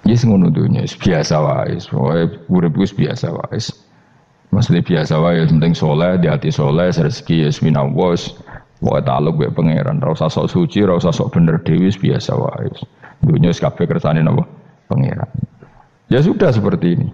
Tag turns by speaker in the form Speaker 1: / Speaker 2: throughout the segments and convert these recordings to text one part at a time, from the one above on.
Speaker 1: Yes ngono dunya biasa wae. Pokoke urip wis biasa wae. Maksudnya biasa wae penting saleh, di hati saleh, rezeki ya minallah. Pokoke taluk mek pangeran, ora usah sok suci, ora usah sok bener dhewe biasa wae. Dunya wis kabeh kersane napa? Pangeran. Ya sudah seperti ini.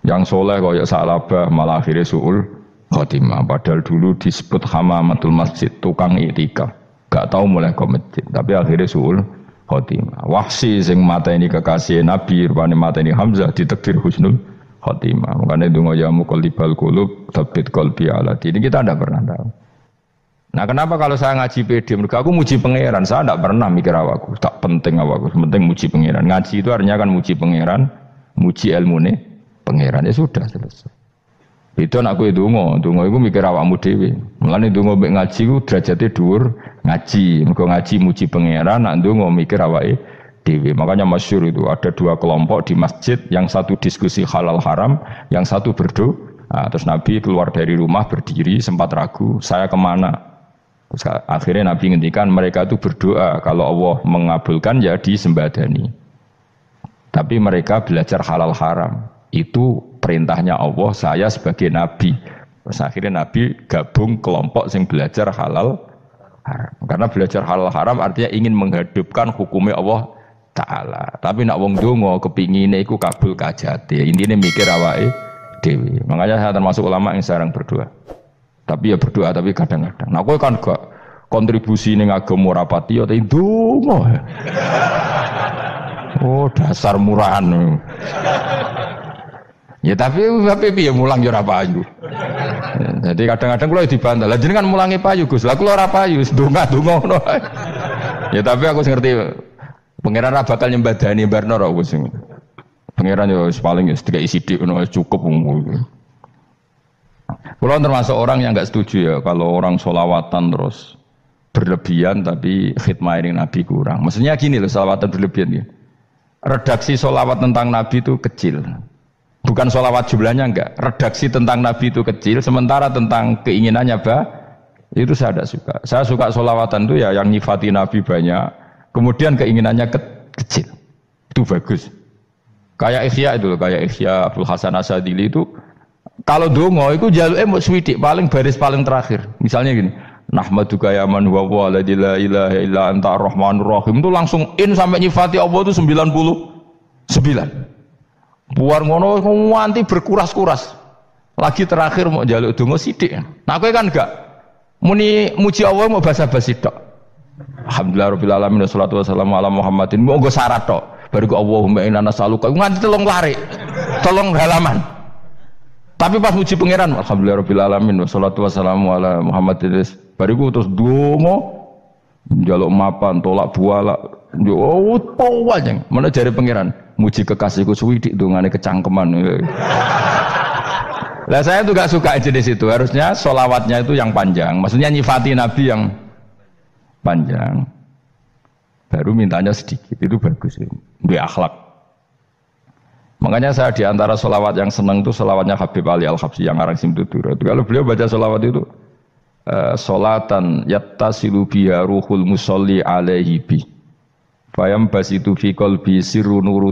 Speaker 1: Yang soleh kaya Salabah malah akhirnya su'ul khotimah. Padahal dulu disebut hamamatul masjid, tukang itikaf. Gak tahu mulai ke masjid, tapi akhirnya su'ul khotimah. Wahsi sing mata ini kekasih Nabi, rupanya mata ini Hamzah ditakdir husnul khotimah. Makanya dungo ya muqallibal qulub tsabbit qalbi ala dini. Kita tidak pernah tahu. Nah kenapa kalau saya ngaji PD, mereka aku muji pangeran, saya tidak pernah mikir awakku, tak penting awakku, penting muji pangeran. Ngaji itu artinya kan muji pangeran, muji ilmu nih pangeran, ya sudah selesai. Itu aku itu dongo itu mikir awakmu dewi. Mulane dongo mbek ngaji ku derajate dhuwur ngaji, mergo ngaji muji pangeran, nak dongo mikir awake dewi. Makanya masyhur itu ada dua kelompok di masjid, yang satu diskusi halal haram, yang satu berdoa. Nah, terus Nabi keluar dari rumah berdiri sempat ragu, saya kemana? Terus akhirnya Nabi ngendikan mereka itu berdoa kalau Allah mengabulkan ya disembadani. Tapi mereka belajar halal haram. Itu perintahnya Allah, saya sebagai Nabi. Terus akhirnya Nabi gabung kelompok yang belajar halal haram. Karena belajar halal haram artinya ingin menghidupkan hukumnya Allah Ta'ala. Tapi nak wong dongo kepingine iku kabul kajate. Intine mikir awake dhewe. Makanya saya termasuk ulama yang jarang berdoa. Tapi ya berdoa tapi kadang-kadang. Nah kowe kan gak kontribusi ning agama rapati ya ndonga. Oh dasar murahan. Ya tapi piye mulang ya ora payu. Jadi kadang-kadang kula dibantah. Lah jenengan mulangi payu Gus. Lah kula ora payu, ndonga-ndonga ngono. Ya tapi aku ngerti pangeran ra bakal nyembadani barno ra Gus. Pangeran ya paling sedikit sithik ngono cukup. Kalau termasuk orang yang enggak setuju ya kalau orang sholawatan terus berlebihan tapi khidmah ini Nabi kurang. Maksudnya gini loh, sholawatan berlebihan ya. Redaksi sholawat tentang Nabi itu kecil. Bukan sholawat jumlahnya enggak. Redaksi tentang Nabi itu kecil, sementara tentang keinginannya itu saya tidak suka. Saya suka sholawatan itu ya yang nyifati Nabi banyak, kemudian keinginannya kecil. Itu bagus. Kayak Ikhya itu loh, kayak Ikhya Abdul Hasan Asadili itu. Kalau dongo itu jaluke mau swidik paling baris paling terakhir. Misalnya gini, nahmaduka ya man huwa la ilaha illa anta arrahmanur rahim itu langsung in sampai nyifati Allah itu 99. Buar ngono nganti berkuras-kuras. Lagi terakhir mau jaluk dongo sithik. Nah kowe kan enggak muni muji Allah mau basa-basi tok. Alhamdulillahirabbil alamin wassalatu wassalamu ala Muhammadin. Mau nggo syarat tok. Baru Allahumma inna nas'aluka nganti telung lari. Telung halaman. Tapi pas muji pangeran, alhamdulillahirabbil alamin wassalatu wassalamu ala Muhammadin. Bariku terus donga njaluk mapan, tolak buala. Yo wae. Mana jare pangeran, muji kekasihku suwidik dongane kecangkeman. Lah saya tuh gak suka jenis itu. Harusnya sholawatnya itu yang panjang. Maksudnya nyifati Nabi yang panjang. Baru mintanya sedikit. Itu bagus. Duwe akhlak. Makanya saya diantara sholawat yang senang itu sholawatnya Habib Ali Al-Habsyi yang ngarang Simtutura. Kalau beliau baca sholawat itu sholatan yattasilu biha ruhul musolli alaihi bi fayam basitu fi qalbi sirru nuri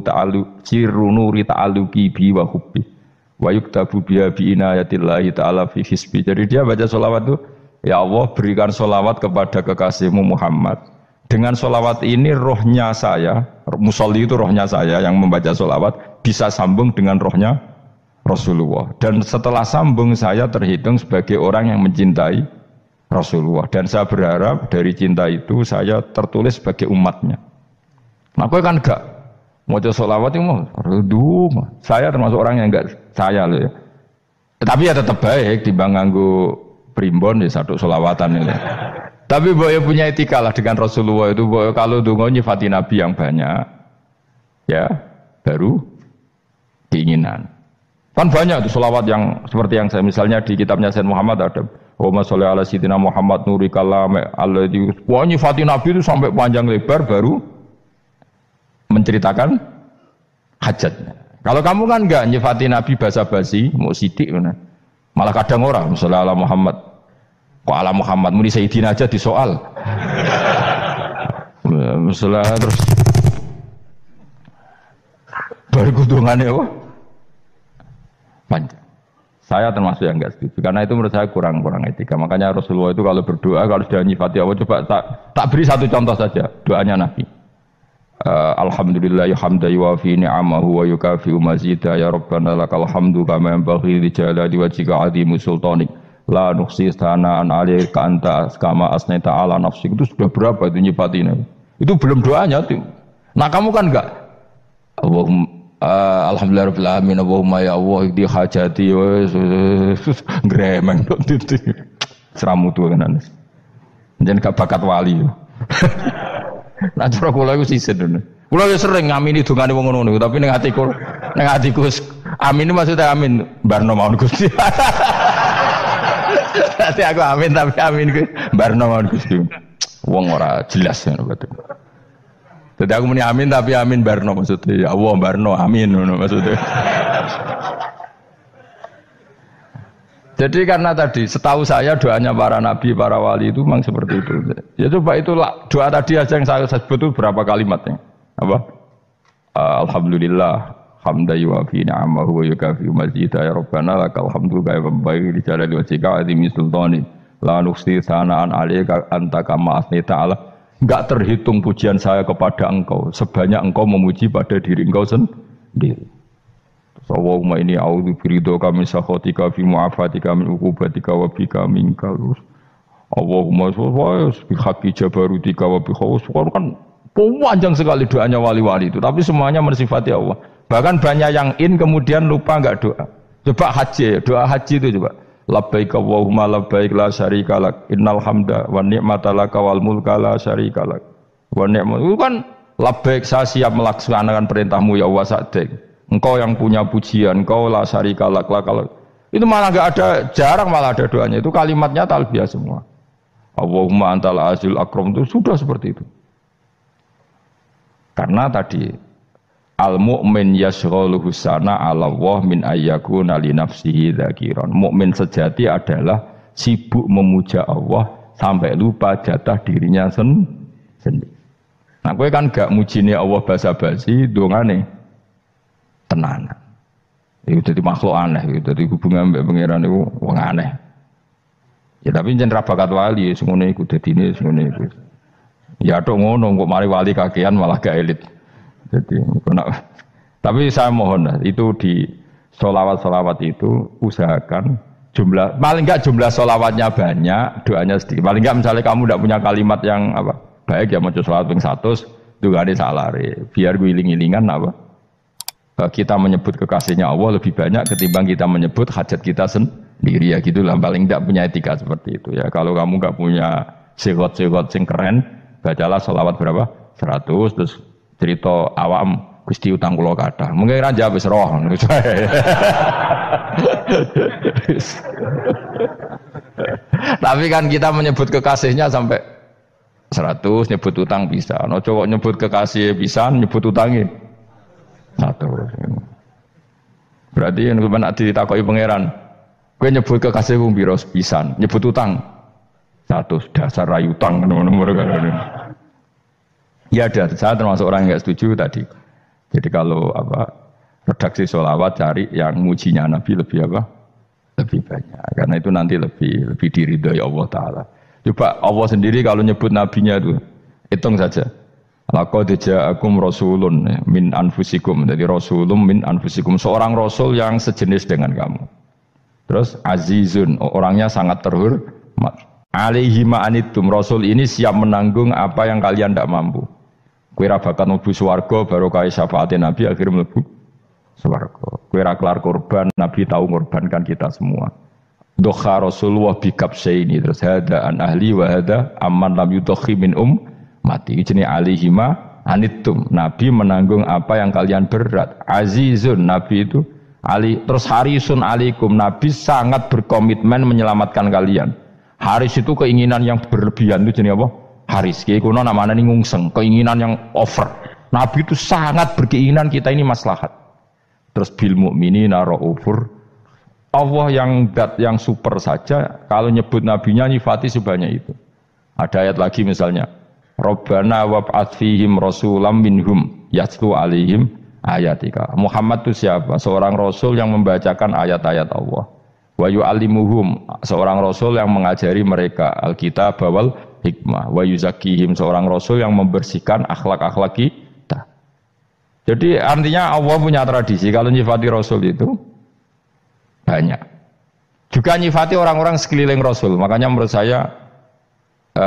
Speaker 1: ta'aluki bi wa hubbi wa yuktabu biha bi inayatillahi ta'ala fi hisbi. Jadi dia baca sholawat itu, ya Allah berikan sholawat kepada kekasihmu Muhammad. Dengan sholawat ini rohnya saya, musolli itu rohnya saya yang membaca sholawat, bisa sambung dengan rohnya Rasulullah. Dan setelah sambung saya terhitung sebagai orang yang mencintai Rasulullah. Dan saya berharap dari cinta itu saya tertulis sebagai umatnya. Nah aku kan enggak mau sholawat itu mau, saya termasuk orang yang enggak saya loh ya. Tapi ya tetap baik dibanding nganggo primbon ya satu sholawatan ini. Tapi boleh punya etika lah dengan Rasulullah itu. Kalau dongo nyifati Nabi yang banyak, ya baru keinginan. Kan banyak tuh sholawat yang seperti yang saya misalnya di kitabnya Sayyid Muhammad ada Allahumma sholli ala sayyidina Muhammad nuri kalam alladzi. Wah nyifati Nabi itu sampai panjang lebar baru menceritakan hajatnya. Kalau kamu kan enggak nyifati Nabi basa-basi, mau sidik mana? Malah kadang orang misalnya ala Muhammad. Kok ala Muhammad muni Sayyidina aja disoal. Misalnya terus bariku dongane apa? Panjang. Saya termasuk yang enggak setuju karena itu menurut saya kurang etika. Makanya Rasulullah itu kalau berdoa kalau sudah nyifati Allah coba tak beri satu contoh saja doanya Nabi. Alhamdulillah hamdan yuwafi ni'amahu wa yukafi'u mazidah ya rabbana lakal hamdu kama yanbaghi li jalali wajhika 'azimi sultanik la nuhsi sana'an 'alaika anta kama asnaita 'ala nafsik. Itu sudah berapa itu nyifatinya? Itu belum doanya tuh. Nah kamu kan enggak Allahumma alhamdulillahirabbil alamin Allahumma ya Allah di hajati gremeng itu seramu tuh kan jangan gak bakat wali nah cara kula iku sisen kula yo sering ngamini dongane wong ngono tapi ning atiku amin maksudnya amin barno mawon Gusti dadi aku amin tapi amin ku barno mawon Gusti wong ora jelas ngono betul. Jadi aku muni amin tapi amin barno maksudnya ya Allah barno amin maksudnya. Jadi karena tadi setahu saya doanya para nabi, para wali itu memang seperti itu. Ya coba itulah doa tadi aja yang saya sebut itu berapa kalimatnya? Apa? Alhamdulillah hamdan yuwafi ni'amahu wa yukafi'u mazidah ya rabbana lakal hamdu kama yanbaghi li jalali wajhika 'azimi sultanik la nuhsi sana'an 'alaika anta kama asnaita 'ala. Enggak terhitung pujian saya kepada engkau sebanyak engkau memuji pada diri engkau sendiri. Allahumma inni a'udzu biridhoka min sakhatika fi mu'afatika min uqubatika wa bika minkal. Allahumma bi haqqi jabarutika wa bi khawfika kan panjang sekali doanya wali-wali itu tapi semuanya mensifati Allah. Bahkan banyak yang kemudian lupa enggak doa. Coba haji, doa haji itu coba. Labbaik Allahumma labbaik la syarika lak innal hamda wa ni'mata laka wal mulka la syarika lak wa ni'mat itu kan labbaik saya siap melaksanakan perintahmu ya Allah sa'dik engkau yang punya pujian engkau la syarika lak itu malah enggak ada jarang malah ada doanya itu kalimatnya talbiyah semua Allahumma antal azil akram itu sudah seperti itu karena tadi al-mu'min yashghaluhu sana 'ala Allah min ayyakuna li nafsihi dzakiran. Mukmin sejati adalah sibuk memuja Allah sampai lupa jatah dirinya sendiri. Nah, kowe kan gak mujine Allah basa-basi, dongane tenanan. Itu dadi makhluk aneh, itu dadi hubungan mbek pangeran iku wong aneh. Ya tapi jen ra bakat wali sengone iku dadine sengone iku. Ya tok ngono kok mari wali kakean malah gak elit. Jadi, tapi saya mohon itu di sholawat itu usahakan jumlah paling enggak jumlah sholawatnya banyak, doanya sedikit. Paling enggak misalnya kamu tidak punya kalimat yang apa baik ya mau sholawat ping 100 itu gak ada salah biar guling-gilingan apa kita menyebut kekasihnya Allah lebih banyak ketimbang kita menyebut hajat kita sendiri ya gitulah paling enggak punya etika seperti itu ya. Kalau kamu enggak punya sigot-sigot sing keren bacalah sholawat berapa 100 terus cerita awam Gusti utang kula kathah. Mungkin ra jawab wis roh. Tapi kan kita menyebut kekasihnya sampai 100 nyebut utang bisa. No cowok nyebut kekasih bisa nyebut utangnya 100. Berarti yang nak ditakoki pangeran, kowe nyebut kekasih wong pira pisan, nyebut utang 100 dasar rayu utang nomor kan. Ya ada, saya termasuk orang yang nggak setuju tadi. Jadi kalau redaksi sholawat cari yang mujinya Nabi lebih lebih banyak. Karena itu nanti lebih diridhoi Allah Taala. Coba Allah sendiri kalau nyebut nabinya itu hitung saja. Laqad ja'akum rasulun min anfusikum. Jadi rasulun min anfusikum seorang rasul yang sejenis dengan kamu. Terus azizun orangnya sangat terhormat. Alaihi ma'anitum rasul ini siap menanggung apa yang kalian tidak mampu. Kowe ra bakat mlebu swarga baru kaya syafaate Nabi akhirnya mlebu swarga. Kowe ra kelar korban Nabi tahu mengorbankan kita semua. Dokha Rasulullah bikabsaini terus hada an ahli wa hada amman lam yudokhi min mati. Jenenge alihima anittum. Nabi menanggung apa yang kalian berat. Azizun Nabi itu ali terus harisun alaikum. Nabi sangat berkomitmen menyelamatkan kalian. Haris itu keinginan yang berlebihan itu jenenge apa? Haris, kiai kuno namanya ini ngungseng, keinginan yang over. Nabi itu sangat berkeinginan kita ini maslahat. Terus bil mukminina raufur. Allah yang super saja, kalau nyebut nabinya nyifati sebanyak itu. Ada ayat lagi misalnya, Rabbana wab'ats fihim rasulam minhum yatlu alaihim ayatika. Muhammad itu siapa? Seorang rasul yang membacakan ayat-ayat Allah. Wa yu'allimuhum, seorang rasul yang mengajari mereka alkitab wal hikmah. Wa yuzakkihim, seorang rasul yang membersihkan akhlak-akhlak kita. Jadi artinya Allah punya tradisi kalau nyifati rasul itu banyak. Juga nyifati orang-orang sekeliling rasul. Makanya menurut saya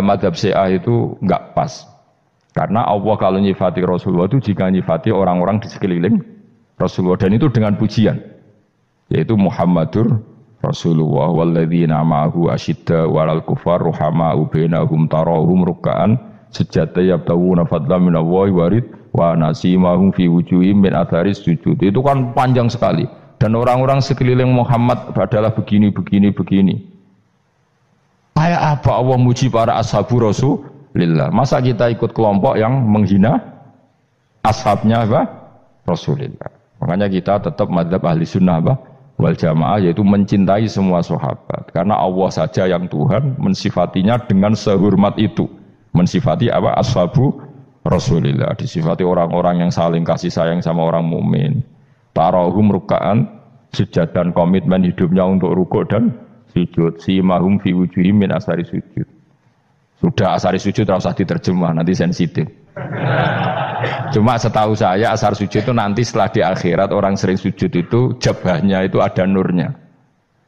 Speaker 1: mazhab Syiah itu enggak pas. Karena Allah kalau nyifati Rasulullah itu jika nyifati orang-orang di sekeliling Rasulullah, dan itu dengan pujian, yaitu Muhammadur Rasulullah walladzina ma'ahu asyidda walal kufar ruhama'u bainahum tarahum ruk'an sujada yabtawuna fadlan minallahi warid wa nasimahum fi wujuhim min atharis sujud. Itu kan panjang sekali, dan orang-orang sekeliling Muhammad adalah begini. Kayak apa Allah muji para ashabu Rasulillah? Masa kita ikut kelompok yang menghina ashabnya apa? Rasulillah. Makanya kita tetap madzhab ahli sunnah apa? Wal jamaah, yaitu mencintai semua sahabat. Karena Allah saja yang Tuhan mensifatinya dengan sehormat itu. Mensifati apa? Ashabu Rasulillah. Disifati orang-orang yang saling kasih sayang sama orang mukmin. Tarahum ruk'an, sujud dan komitmen hidupnya untuk rukuk dan sujud. Simahum fi wujuhim min asari sujud. Sudah asari sujud tidak usah diterjemah, nanti sensitif. Cuma setahu saya asar sujud itu nanti setelah di akhirat orang sering sujud itu jabahnya itu ada nurnya.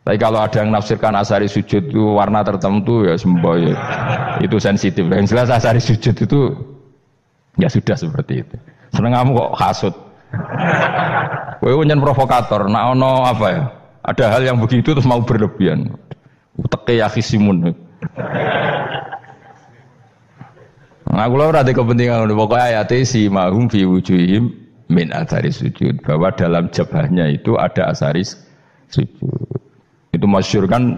Speaker 1: Tapi kalau ada yang nafsirkan asari sujud itu warna tertentu ya semboy. Itu sensitif. Yang jelas asari sujud itu ya sudah seperti itu. Seneng kamu kok hasut. Kowe nyen provokator, nak ono apa ya? Ada hal yang begitu terus mau berlebihan. Uteke ya khisimun. Nah, kalau ada kepentingan, pokoknya ayat si mahum fi wujuhim min athari sujud, bahwa dalam jabahnya itu ada asaris sujud. Itu masyhur kan,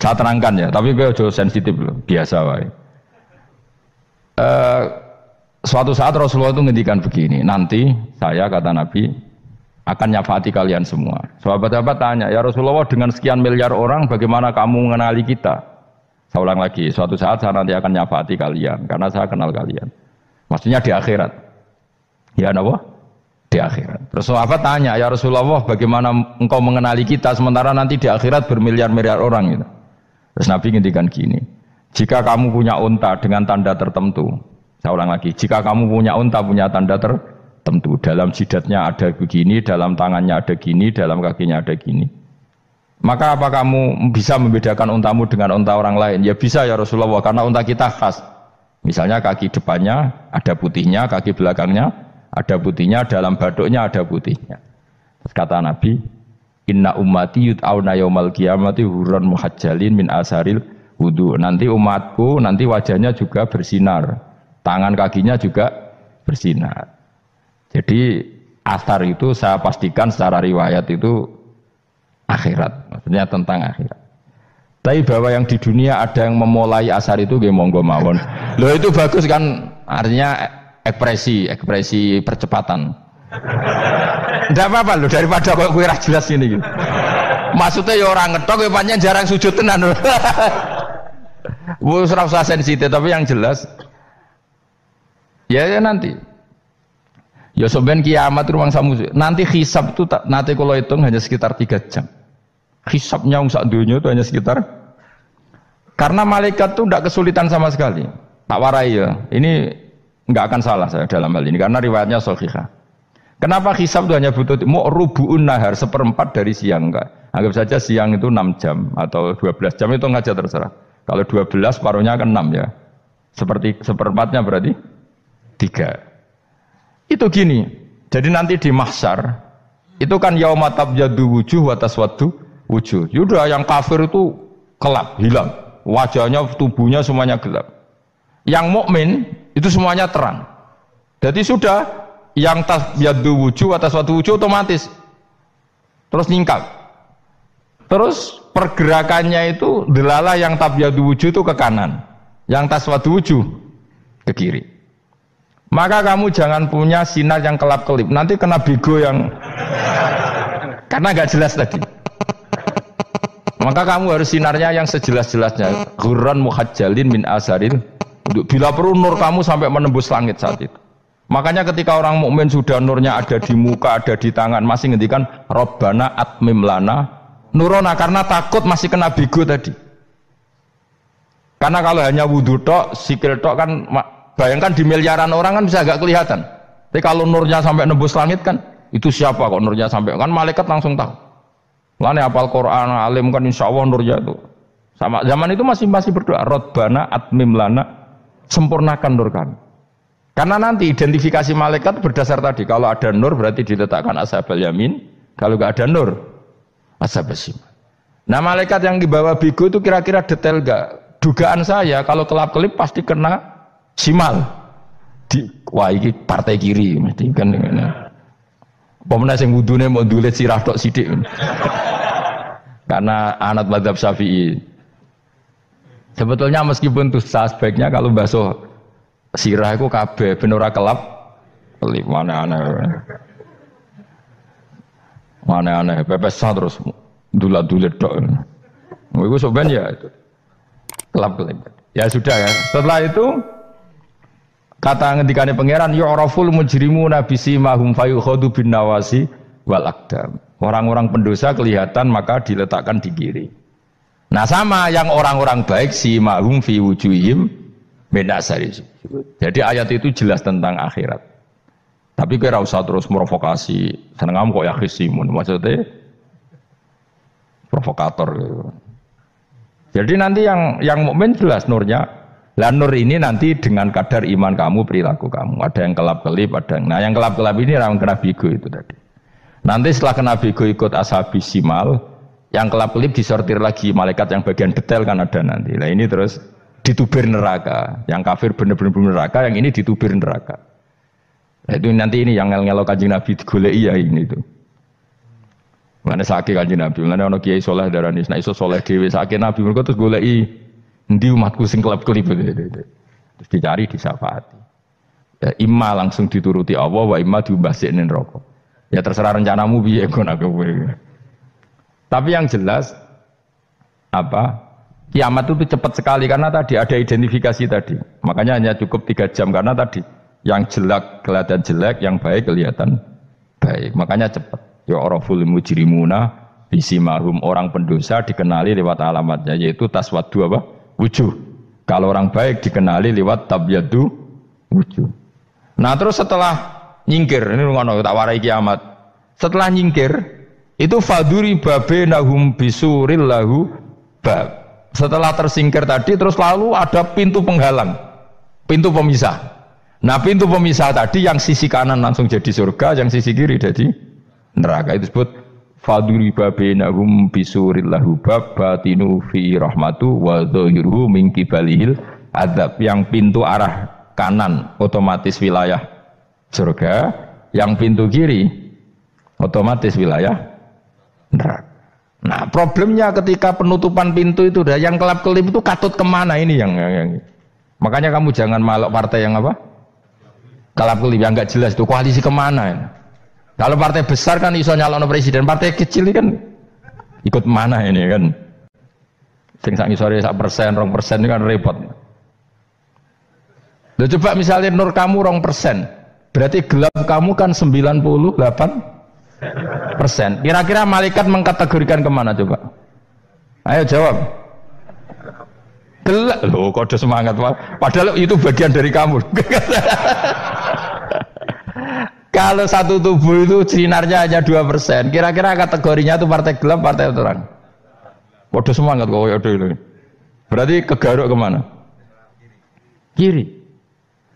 Speaker 1: saya terangkan ya, tapi gue jauh sensitif loh, biasa wae. Suatu saat Rasulullah itu ngendikan begini, nanti saya kata Nabi akan nyafaati kalian semua. Sahabat-sahabat tanya, ya Rasulullah dengan sekian miliar orang bagaimana kamu mengenali kita? Saya ulang lagi, suatu saat saya nanti akan nyafaati kalian karena saya kenal kalian. Maksudnya di akhirat. Ya apa? Di akhirat. Terus sahabat tanya, ya Rasulullah bagaimana engkau mengenali kita sementara nanti di akhirat bermiliar-miliar orang gitu. Terus Nabi ngendikan gini, jika kamu punya unta dengan tanda tertentu, saya ulang lagi, jika kamu punya unta punya tanda tertentu, dalam jidatnya ada begini, dalam tangannya ada gini, dalam kakinya ada gini, maka apa kamu bisa membedakan untamu dengan unta orang lain? Ya bisa ya Rasulullah, karena unta kita khas. Misalnya kaki depannya ada putihnya, kaki belakangnya ada putihnya, dalam baduknya ada putihnya. Terus kata Nabi, inna ummati yud'auna yaumal qiyamati hurran muhajjalin min asaril wudu. Nanti umatku nanti wajahnya juga bersinar, tangan kakinya juga bersinar. Jadi asar itu saya pastikan secara riwayat itu akhirat, maksudnya tentang akhirat. Tapi bahwa yang di dunia ada yang memulai asar itu nggih monggo mawon. Loh itu bagus kan, artinya ekspresi percepatan. Ndak apa-apa loh, daripada kok kowe ora jelas ini gitu. Maksudnya ya orang ngetok ya pancen jarang sujud tenan. Wis ora usah sensitif, tapi yang jelas ya nanti. Ya sampean kiamat ruang samu. Nanti hisab itu nanti kalau hitung hanya sekitar 3 jam. Hisabnya sak dunia itu hanya sekitar, karena malaikat itu tidak kesulitan sama sekali. Tak warai ya. Ini enggak akan salah saya dalam hal ini karena riwayatnya sahihah. Kenapa hisab itu hanya butuh rubu'un nahar, 1/4 dari siang enggak. Anggap saja siang itu 6 jam atau 12 jam itu aja terserah. Kalau 12 paruhnya kan 6 ya. Seperti 1/4-nya berarti 3. Itu gini, jadi nanti di mahsyar itu kan yauma tabyaddu wujuh wa taswaddu wujuh. Yaudah yang kafir itu kelap, hilang, wajahnya, tubuhnya semuanya gelap. Yang mukmin itu semuanya terang. Jadi sudah yang tabyaddu wujuh wa taswaddu wujuh otomatis terus nyingkap. Terus pergerakannya itu delalah yang tabyaddu wujuh itu ke kanan, yang taswaddu wujuh ke kiri. Maka kamu jangan punya sinar yang kelap-kelip, nanti kena bego yang karena nggak jelas tadi. Maka kamu harus sinarnya yang sejelas-jelasnya, ghurran muhajjalin min asaril. Bila perlu nur kamu sampai menembus langit saat itu. Makanya ketika orang mukmin sudah nurnya ada di muka, ada di tangan, masih ngendikan Rabbana atmim lana nurona karena takut masih kena bigo tadi. Karena kalau hanya wudhu tok, sikil tok kan bayangkan di miliaran orang kan bisa agak kelihatan. Tapi kalau nurnya sampai nembus langit kan itu siapa kok nurnya sampai kan malaikat langsung tahu. Lane hafal Quran alim kan insya Allah nurnya itu. Sama zaman itu masih berdoa Rabbana atmim lana sempurnakan nur kami. Karena nanti identifikasi malaikat berdasar tadi. Kalau ada nur berarti diletakkan ashabal yamin. Kalau nggak ada nur, ashabal shimal. Nah malaikat yang dibawa bigo itu kira-kira detail nggak? Dugaan saya kalau kelap-kelip pasti kena shimal. Wah ini partai kiri mesti kan. Pemenang yang wudhunya mau dulit sirah tok sidik. Karena anak madzhab Syafi'i. Sebetulnya meskipun itu sebaiknya kalau basuh sirah itu kabeh ben ora kelap kelip mana-aneh pepesan terus dulat-dulit tok. Iku soben ya itu kelap kelip. Ya sudah ya. Setelah itu kata ngendikane pangeran yu'raful mujrimuna bisimahum fayukhadu bin nawasi wal aqdam. Orang-orang pendosa kelihatan maka diletakkan di kiri. Nah sama yang orang-orang baik simahum fi wujuhihim min asari. Jadi ayat itu jelas tentang akhirat. Tapi kira usah terus provokasi. Seneng kok ya khisimun. Maksudnya provokator gitu. Jadi nanti yang mukmin jelas nurnya. Lah nur ini nanti dengan kadar iman kamu, perilaku kamu. Ada yang kelap-kelip, ada yang. Nah yang kelap-kelip ini orang kena bigo itu tadi. Nanti setelah kena bigo ikut ashabis simal, yang kelap-kelip disortir lagi malaikat yang bagian detail kan ada nanti. Nah ini terus ditubir neraka, yang kafir bener-bener neraka, yang ini ditubir neraka. Nah, itu nanti ini yang ngel-ngelo Kanjeng Nabi digoleki ya ini itu. Mana sakit Kanjeng Nabi, mana ono kiai soleh darani, nek iso soleh dhewe sakit Nabi mergo terus goleki endi umatku sing kelep-kelip terus dicari disyafaati. Ya imma langsung dituruti Allah wa imma diumbasine neraka. Ya terserah rencanamu piye kon aku kowe. Tapi yang jelas apa? Kiamat itu cepat sekali karena tadi ada identifikasi tadi. Makanya hanya cukup 3 jam karena tadi yang jelek kelihatan jelek, yang baik kelihatan baik. Makanya cepat. Ya araful mujrimuna bisimahum, orang pendosa dikenali lewat alamatnya yaitu taswaddu apa? Wujuh. Kalau orang baik dikenali lewat tabyadu wujuh. Nah, terus setelah nyingkir, ini ngono tak warai kiamat. Setelah nyingkir itu faduri babenahum bisuril lahu bab. Setelah tersingkir tadi terus lalu ada pintu penghalang, pintu pemisah. Nah pintu pemisah tadi yang sisi kanan langsung jadi surga, yang sisi kiri jadi neraka. Itu disebut faduri babenahum bisuril lahu bab batinu fi rahmatu wa dhahiruhu min qibalihil adzab. Yang pintu arah kanan otomatis wilayah surga, yang pintu kiri otomatis wilayah neraka. Nah problemnya ketika penutupan pintu itu dah yang kelap-kelip itu katut kemana ini yang makanya kamu jangan malok partai yang apa kelap-kelip yang nggak jelas itu koalisi kemana ya. Kalau partai besar kan iso nyalon presiden, partai kecil ini kan ikut mana ini kan sing sak ngisore 1%, 2% ini kan repot. Loh, coba misalnya nur kamu 2%, berarti gelap kamu kan 98%. Kira-kira malaikat mengkategorikan kemana coba? Ayo jawab. Gelap. Loh, kode semangat Pak. Padahal itu bagian dari kamu. Kalau satu tubuh itu sinarnya hanya 2%, kira-kira kategorinya itu partai gelap, partai terang. Kode semangat kok ini. Berarti kegaruk kemana? Kiri.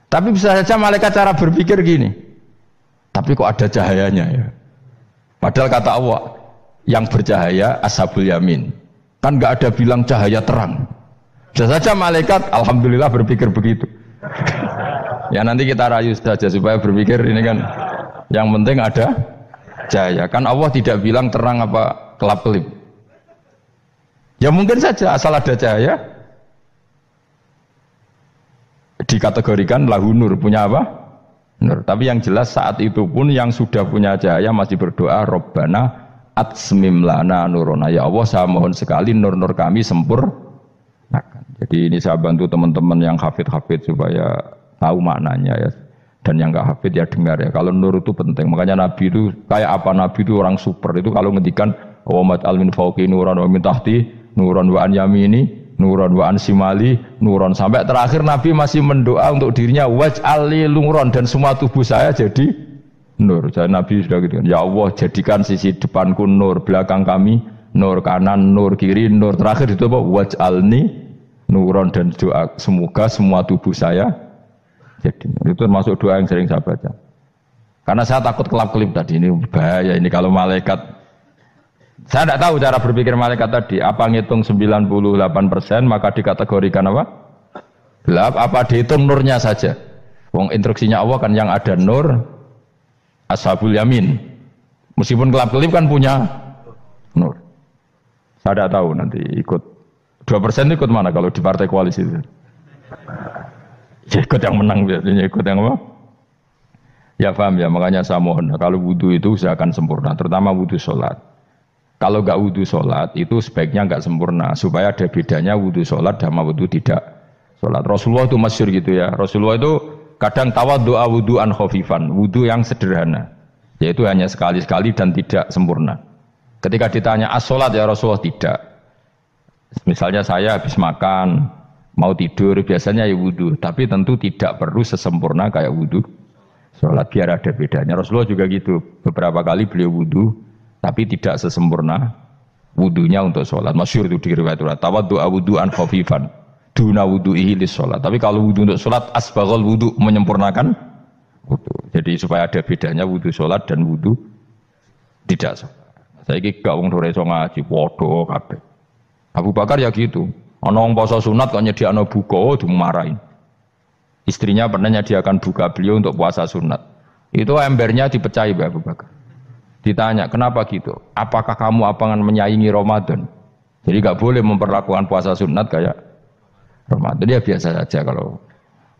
Speaker 1: Tapi bisa saja malaikat cara berpikir gini. Tapi kok ada cahayanya ya? Padahal kata Allah yang bercahaya ashabul yamin. Kan nggak ada bilang cahaya terang. Bisa saja malaikat alhamdulillah berpikir begitu. Ya nanti kita rayu saja supaya berpikir ini kan yang penting ada cahaya. Kan Allah tidak bilang terang apa kelap-kelip. Ya mungkin saja asal ada cahaya dikategorikan lahu nur, punya apa? Nur. Tapi yang jelas saat itu pun yang sudah punya cahaya masih berdoa Rabbana atsmim lana nurona. Ya Allah saya mohon sekali nur-nur kami sempurnakan. Jadi ini saya bantu teman-teman yang hafid-hafid supaya tahu maknanya ya. Dan yang nggak hafid ya dengar ya. Kalau nur itu penting. Makanya Nabi itu kayak apa? Nabi itu orang super. Itu kalau ngendikan wa mat al min fauqi nuran wa min tahti nuran wa an yamini nuran wa an simali nuran, sampai terakhir Nabi masih mendoa untuk dirinya waj'alli nuran, dan semua tubuh saya jadi nur. Jadi Nabi sudah gitu. Ya Allah, jadikan sisi depanku nur, belakang kami nur, kanan nur, kiri nur. Terakhir itu apa? Waj'alni nuran, dan doa semoga semua tubuh saya jadi nur. Itu termasuk doa yang sering saya baca. Karena saya takut kelap-kelip tadi, ini bahaya ini kalau malaikat. Saya tidak tahu cara berpikir malaikat tadi. Apa ngitung 98% maka dikategorikan apa? Gelap. Apa dihitung nurnya saja? Wong instruksinya Allah kan yang ada nur ashabul yamin. Meskipun kelap-kelip kan punya nur. Saya tidak tahu nanti ikut 2% ikut mana kalau di partai koalisi itu. Ya ikut yang menang biasanya, ikut yang apa? Ya paham ya, makanya saya mohon kalau wudhu itu usahakan sempurna, terutama wudhu sholat. Kalau nggak wudhu sholat itu sebaiknya nggak sempurna, supaya ada bedanya wudhu sholat sama wudhu tidak sholat. Rasulullah itu masyhur gitu ya. Rasulullah itu kadang tawaddu'a wudhu'an khafifan, wudhu yang sederhana, yaitu hanya sekali-sekali dan tidak sempurna. Ketika ditanya as-sholat ya Rasulullah, tidak. Misalnya saya habis makan, mau tidur, biasanya ya wudhu, tapi tentu tidak perlu sesempurna kayak wudhu sholat, biar ada bedanya. Rasulullah juga gitu, beberapa kali beliau wudhu, tapi tidak sesempurna wudhunya untuk sholat. Masyhur itu di riwayat tawaddu'a wudhu'an khafifan duna wudhu'ihi lis sholat. Tapi kalau wudhu untuk sholat asbaghal wudhu, menyempurnakan wudhu. Jadi supaya ada bedanya wudhu sholat dan wudhu tidak sholat. Saya gak wong sore iso ngaji podo kabeh. Abu Bakar ya gitu. Ana wong poso sunat kok nyediakno buka dimarahin. Istrinya pernah nyediakan buka beliau untuk puasa sunat. Itu embernya dipecahi Abu Bakar. Ditanya, kenapa gitu? Apakah kamu akan menyaingi Ramadan? Jadi gak boleh memperlakukan puasa sunat kayak Ramadan. Dia biasa saja kalau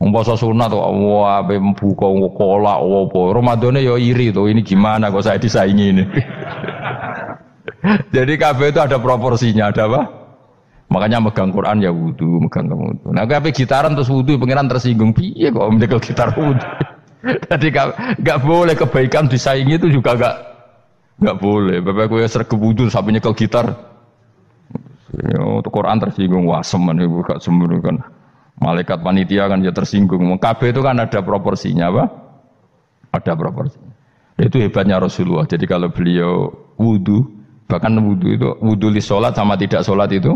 Speaker 1: puasa sunat wah buka kolak apa. Ramadannya ya iri tuh, ini gimana kok saya disaingi ini. Jadi kabeh itu ada proporsinya, ada apa? Makanya megang Quran ya wudu, megang wudu. Nah, kabeh gitaran terus wudu, pengiran tersinggung. Piye kok menyekel gitar wudu? Jadi gak boleh kebaikan disaingi itu juga gak boleh. Bapak gue sergap wudu sampai nyekel gitar. Untuk Quran tersinggung, wah semen ibu gak sembunyi kan. Malaikat panitia kan ya tersinggung. Kabeh itu kan ada proporsinya, apa? Ada proporsinya. Itu hebatnya Rasulullah. Jadi kalau beliau wudu, bahkan wudu itu wudu li sholat sama tidak sholat itu.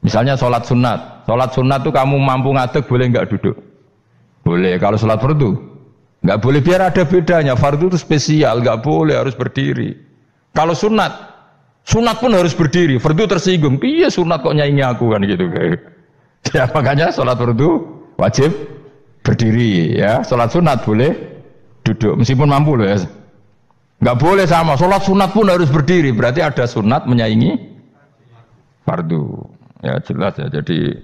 Speaker 1: Misalnya sholat sunat itu kamu mampu ngadeg boleh nggak duduk? Boleh. Kalau sholat fardu nggak boleh, biar ada bedanya. Fardu itu spesial, nggak boleh, harus berdiri. Kalau sunat pun harus berdiri. Fardu tersinggung, iya sunat kok nyaingi aku kan gitu. Ya makanya sholat fardu wajib berdiri ya. Sholat sunat boleh duduk meskipun mampu loh ya. Nggak boleh sama. Sholat sunat pun harus berdiri. Berarti ada sunat menyaingi fardu. Ya jelas ya, jadi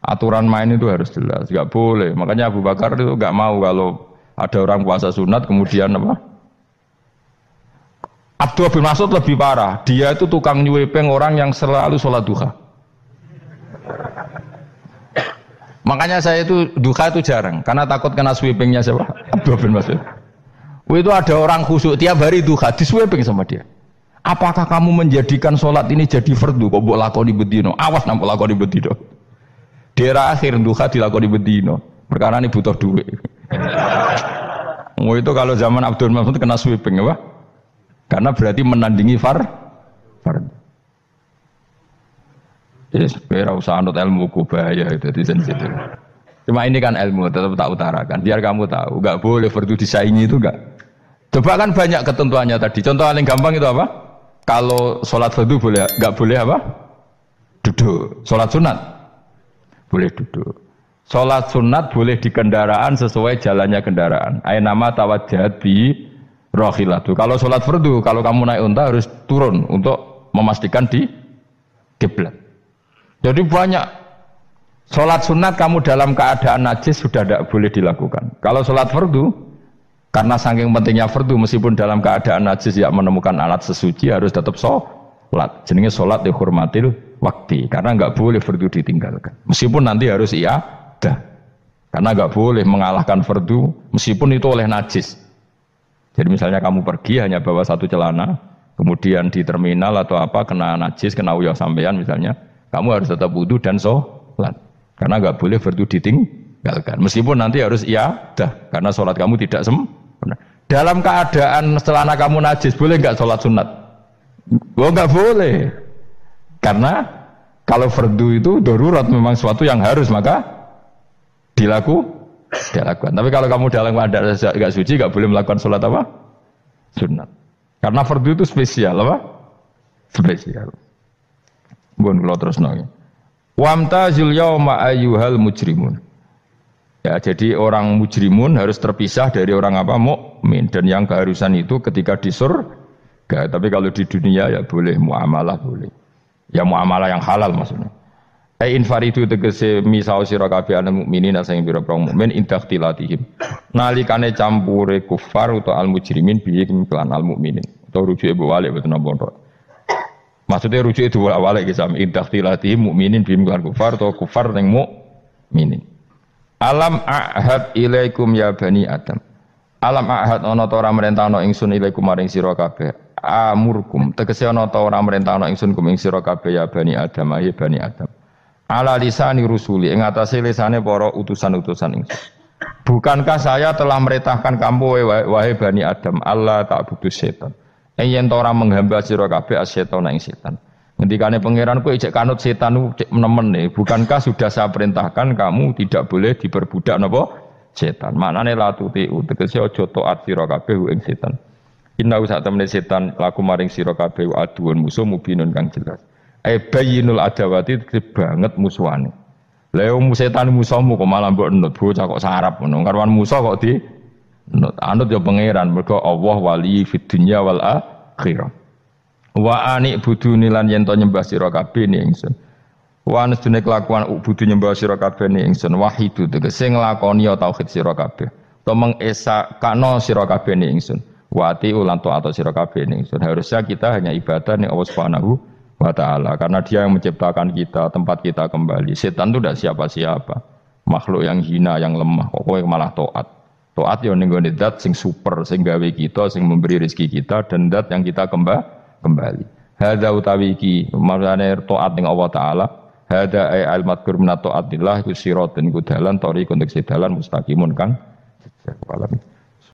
Speaker 1: aturan main itu harus jelas, nggak boleh. Makanya Abu Bakar itu nggak mau kalau ada orang puasa sunat kemudian apa? Abdullah bin Mas'ud lebih parah, dia itu tukang nyuwepeng orang yang selalu sholat duha. Makanya saya itu duha itu jarang, karena takut kena sweepingnya siapa? Abdullah bin Mas'ud. Itu ada orang khusyuk tiap hari duha, diswepeng sama dia. Apakah kamu menjadikan sholat ini jadi fardu? Kok buat lakoni bedino? Awas nampak lakoni bedino. Daerah akhir duha dilakoni bedino. Perkara ini butuh duit. Itu kalau zaman Abdul Mas'ud kena sweeping apa? Karena berarti menandingi fardu. Yes, biar usah anut ilmu ku bahaya itu di sensitif. Cuma ini kan ilmu tetap tak utarakan. Biar kamu tahu, nggak boleh fardu disaingi itu nggak. Coba kan banyak ketentuannya tadi. Contoh paling gampang itu apa? Kalau sholat fardu boleh, nggak boleh apa? Duduk. Sholat sunat boleh duduk. Sholat sunat boleh di kendaraan sesuai jalannya kendaraan. Ainama tawajjahat bi rohilatu. Kalau sholat fardu, kalau kamu naik unta harus turun untuk memastikan di kiblat. Jadi banyak sholat sunat kamu dalam keadaan najis sudah tidak boleh dilakukan. Kalau sholat fardu, karena saking pentingnya fardu, meskipun dalam keadaan najis ya menemukan alat sesuci harus tetap sholat. Jenenge sholat dihormatil waktu, karena nggak boleh fardu ditinggalkan. Meskipun nanti harus iadah, Karena nggak boleh mengalahkan fardu meskipun itu oleh najis. Jadi misalnya kamu pergi hanya bawa satu celana, kemudian di terminal atau apa kena najis, kena uyah sampean misalnya, kamu harus tetap wudu dan sholat. Karena nggak boleh fardu ditinggalkan. Meskipun nanti harus dah karena sholat kamu tidak sempurna. Dalam keadaan celana kamu najis, boleh nggak sholat sunat? Oh nggak boleh. Karena kalau fardu itu darurat memang sesuatu yang harus maka dilakukan. Tapi kalau kamu dalam keadaan nggak suci, nggak boleh melakukan sholat apa? Sunat. Karena fardu itu spesial apa? Spesial. Bukan kalau terus nongin. Wamtazul yauma ayyuhal mujrimun. Ya, jadi orang mujrimun harus terpisah dari orang apa? Mukmin. Dan yang keharusan itu ketika di surga. Tapi kalau di dunia ya boleh muamalah boleh. Ya muamalah yang halal maksudnya. Infaridu tegese misau sira kabeh ana mukminin sing pira-pira mukmin indakhtilatihim. Nalikane campure kufar utawa al mujrimin bi iklan al mukminin. Utawa rujuke balik boten napa. Maksudnya rujuke dua awale iki sami indakhtilatihim mukminin bi iklan kufar utawa kufar ning mukminin. Alam ahad ilaikum ya bani Adam. Alam ahad ana ta ora merentahno ingsun ilaikum maring sira kabeh. Amurkum tegese ana ta ora merentahno ingsun kum ing sira kabeh ya bani Adam ya bani Adam. Ala lisani rusuli ing atase lisane para utusan-utusan ingsun. Bukankah saya telah merintahkan kamu wahai bani Adam Allah ta'budu setan. Yen ora menghamba sira kabeh as-setan ing setan. Ngendikane pangeran kowe ijek kanut setan cek nemen nih. Bukankah sudah saya perintahkan kamu tidak boleh diperbudak napa setan. Maknane la tuti tegese aja taat sira kabeh ing setan. Inna sak temene setan laku maring sira kabeh aduun musuh mubinun kang jelas. Bayinul adawati banget musuhane. Lah setan musuhmu kok malah mbok nut bocah kok sarap ngono. Karuan musuh kok di nut. Anut ya pangeran mergo Allah wali fid dunya wal akhirah. Wa ani buduni lan yen to nyembah sira kabeh ni ingsun. Wa anestune kelakuan budu nyembah sira kabeh ni ingsun wahidu tegese nglakoni tauhid sira kabeh. To mengesakno sira kabeh ni ingsun. Wa ati ulan to atau sira kabeh ni ingsun. Harusnya kita hanya ibadah ning Allah Subhanahu wa ta'ala karena dia yang menciptakan kita, tempat kita kembali. Setan itu tidak siapa-siapa, makhluk yang hina, yang lemah. Pokoknya malah taat yang ning zat sing super, sing gawe kita, sing memberi rezeki kita dan zat yang kita kembali. Hadza utawi iki marane taat ning Allah taala. Hadza ay al madkur min taatillah iku siratun ku dalan tariqun tek sedalan mustaqimun kang